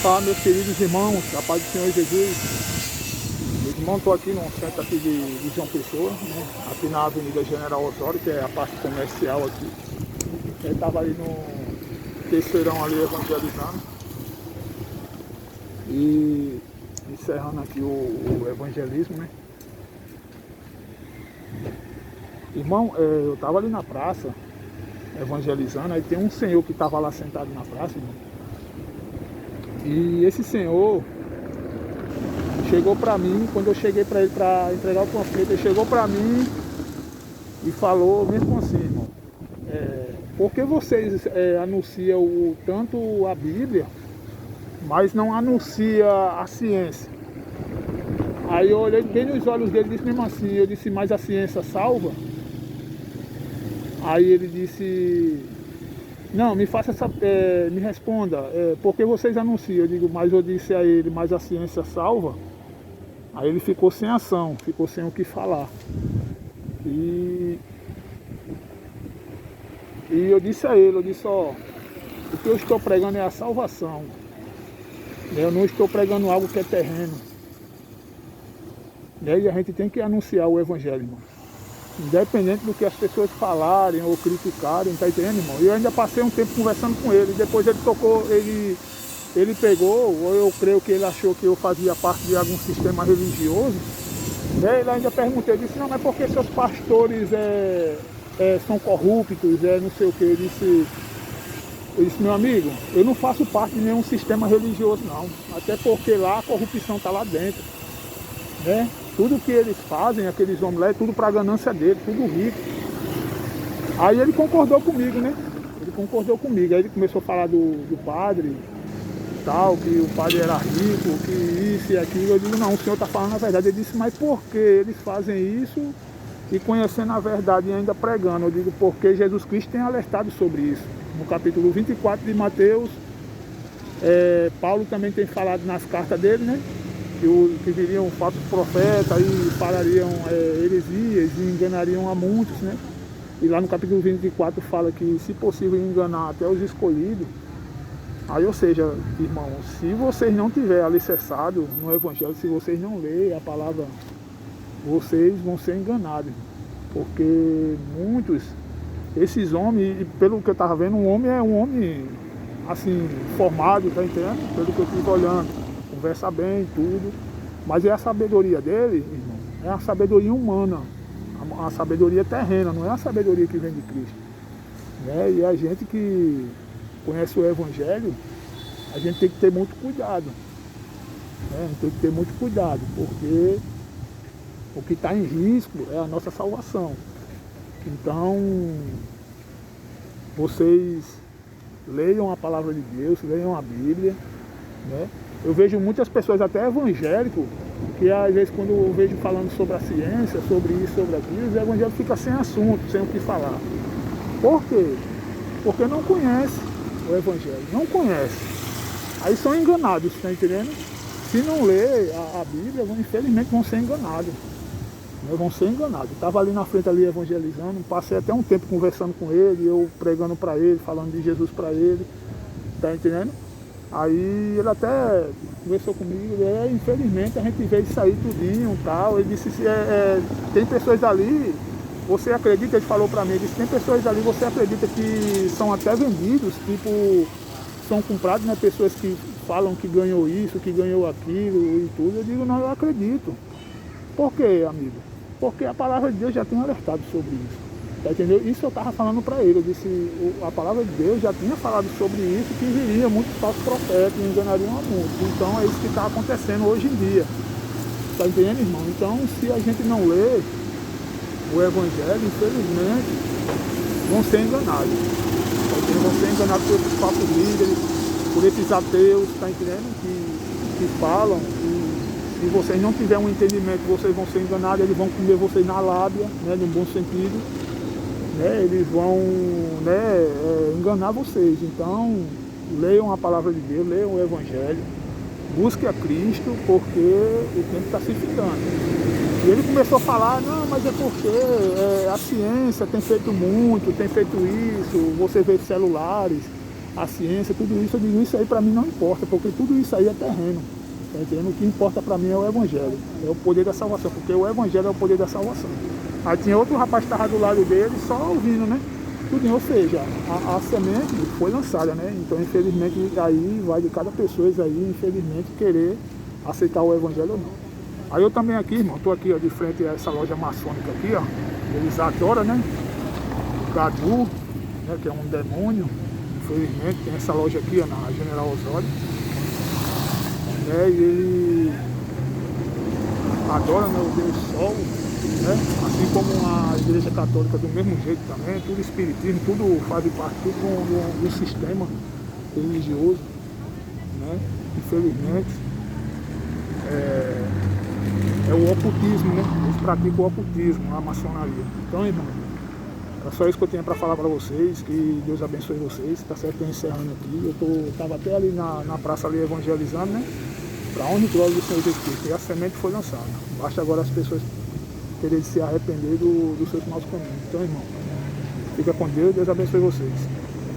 Fala, meus queridos irmãos, a paz do Senhor Jesus. Meus irmãos, estou aqui no centro aqui de João Pessoa, né? Aqui na Avenida General Osório, que é a parte comercial aqui. Ele estava ali no terceirão ali evangelizando e encerrando aqui o evangelismo, né? Irmão, eu estava ali na praça evangelizando, aí tem um senhor que estava lá sentado na praça, irmão. E esse senhor chegou para mim, quando eu cheguei para ele para entregar o panfleto, ele chegou para mim e falou mesmo assim, irmão, por que vocês anunciam tanto a Bíblia, mas não anuncia a ciência? Aí eu olhei bem nos olhos dele e disse mesmo assim, eu disse, mas a ciência salva? Aí ele disse, não, me faça essa, me responda, por que vocês anunciam? Eu digo, mas eu disse a ele, mas a ciência salva? Aí ele ficou sem ação, ficou sem o que falar. E eu disse a ele, ó, o que eu estou pregando é a salvação. Eu não estou pregando algo que é terreno. E aí a gente tem que anunciar o evangelho, irmão. Independente do que as pessoas falarem ou criticarem, tá entendendo, irmão? E eu ainda passei um tempo conversando com ele, depois ele tocou, ele pegou, ou eu creio que ele achou que eu fazia parte de algum sistema religioso, né? Ele ainda perguntou, eu disse, não, mas por que seus pastores são corruptos, não sei o que, eu disse, meu amigo, eu não faço parte de nenhum sistema religioso não, até porque lá a corrupção está lá dentro, né? Tudo que eles fazem, aqueles homens lá, é tudo para a ganância dele, tudo rico. Aí ele concordou comigo, né? Ele concordou comigo. Aí ele começou a falar do padre, tal, que o padre era rico, que isso e aquilo. Eu digo, não, o senhor está falando a verdade. Ele disse, mas por que eles fazem isso e conhecendo a verdade e ainda pregando? Eu digo, porque Jesus Cristo tem alertado sobre isso. No capítulo 24 de Mateus, Paulo também tem falado nas cartas dele, né? Que viriam falsos profetas e falariam heresias e enganariam a muitos, né? E lá no capítulo 24 fala que, se possível, enganar até os escolhidos. Aí, ou seja, irmão, se vocês não tiverem alicerçado no Evangelho, se vocês não lerem a palavra, vocês vão ser enganados. Porque muitos, esses homens, e pelo que eu estava vendo, um homem, assim, formado, tá entendendo? Pelo que eu estive olhando. Conversa bem, tudo, mas é a sabedoria dele, irmão, é a sabedoria humana, a sabedoria terrena, não é a sabedoria que vem de Cristo, né? E a gente que conhece o Evangelho, a gente tem que ter muito cuidado, né? A gente tem que ter muito cuidado, porque o que está em risco é a nossa salvação. Então, vocês leiam a palavra de Deus, leiam a Bíblia, né? Eu vejo muitas pessoas, até evangélicos, que às vezes quando eu vejo falando sobre a ciência, sobre isso, sobre aquilo, os evangélicos ficam sem assunto, sem o que falar. Por quê? Porque não conhece o evangelho, não conhece. Aí são enganados, tá entendendo? Se não ler a Bíblia, infelizmente vão ser enganados. Né? Vão ser enganados. Estava ali na frente, ali evangelizando, passei até um tempo conversando com ele, eu pregando para ele, falando de Jesus para ele, tá entendendo? Aí ele até conversou comigo, infelizmente a gente vê isso aí tudinho e tal. Ele disse, tem pessoas ali, você acredita, ele falou pra mim, ele disse, tem pessoas ali, você acredita que são até vendidos, tipo, são comprados, né, pessoas que falam que ganhou isso, que ganhou aquilo e tudo. Eu digo, não, eu acredito. Por quê, amigo? Porque a palavra de Deus já tem alertado sobre isso. Tá, entendeu? Isso eu estava falando para ele, eu disse, a palavra de Deus já tinha falado sobre isso, que viria muitos falsos profetas e enganariam a muitos. Então é isso que está acontecendo hoje em dia. Tá entendendo, irmão? Então, se a gente não lê o Evangelho, infelizmente, vão ser enganados. Tá entendendo? Vão ser enganados por esses falsos líderes, por esses ateus, tá entendendo? Que falam que se vocês não tiverem um entendimento, vocês vão ser enganados, eles vão comer vocês na lábia, né, no bom sentido. Eles vão, enganar vocês. Então, leiam a palavra de Deus, leiam o Evangelho, busque a Cristo, porque o tempo está se fitando. E ele começou a falar, não, mas é porque a ciência tem feito muito, tem feito isso, você vê celulares, a ciência, tudo isso, eu digo, isso aí para mim não importa, porque tudo isso aí é terreno. Tá entendendo? O que importa para mim é o Evangelho, é o poder da salvação, porque o Evangelho é o poder da salvação. Aí tinha outro rapaz que estava do lado dele só ouvindo, né? Tudo, ou seja, a semente foi lançada, né? Então, infelizmente, aí vai de cada pessoa aí, infelizmente, querer aceitar o Evangelho ou não. Aí eu também aqui, irmão, tô aqui ó, de frente a essa loja maçônica aqui, ó. Eles adoram, né? O Gadu, né? Que é um demônio. Infelizmente, tem essa loja aqui, ó, na General Osório. Né? E ele adora, né, o Deus Sol, né? Assim como a Igreja Católica do mesmo jeito também, tudo espiritismo, tudo faz parte do sistema religioso, né? Infelizmente é o ocultismo, né? Eles praticam o ocultismo, a maçonaria. Então, irmão, é só isso que eu tinha para falar para vocês, que Deus abençoe vocês, tá certo? Eu encerrando aqui, eu tava até ali na praça ali evangelizando, né? Para honra e glória do Senhor Jesus Cristo, e a semente foi lançada. Basta agora as pessoas quererem se arrepender dos seus maus caminhos. Então, irmão, fica com Deus, Deus abençoe vocês.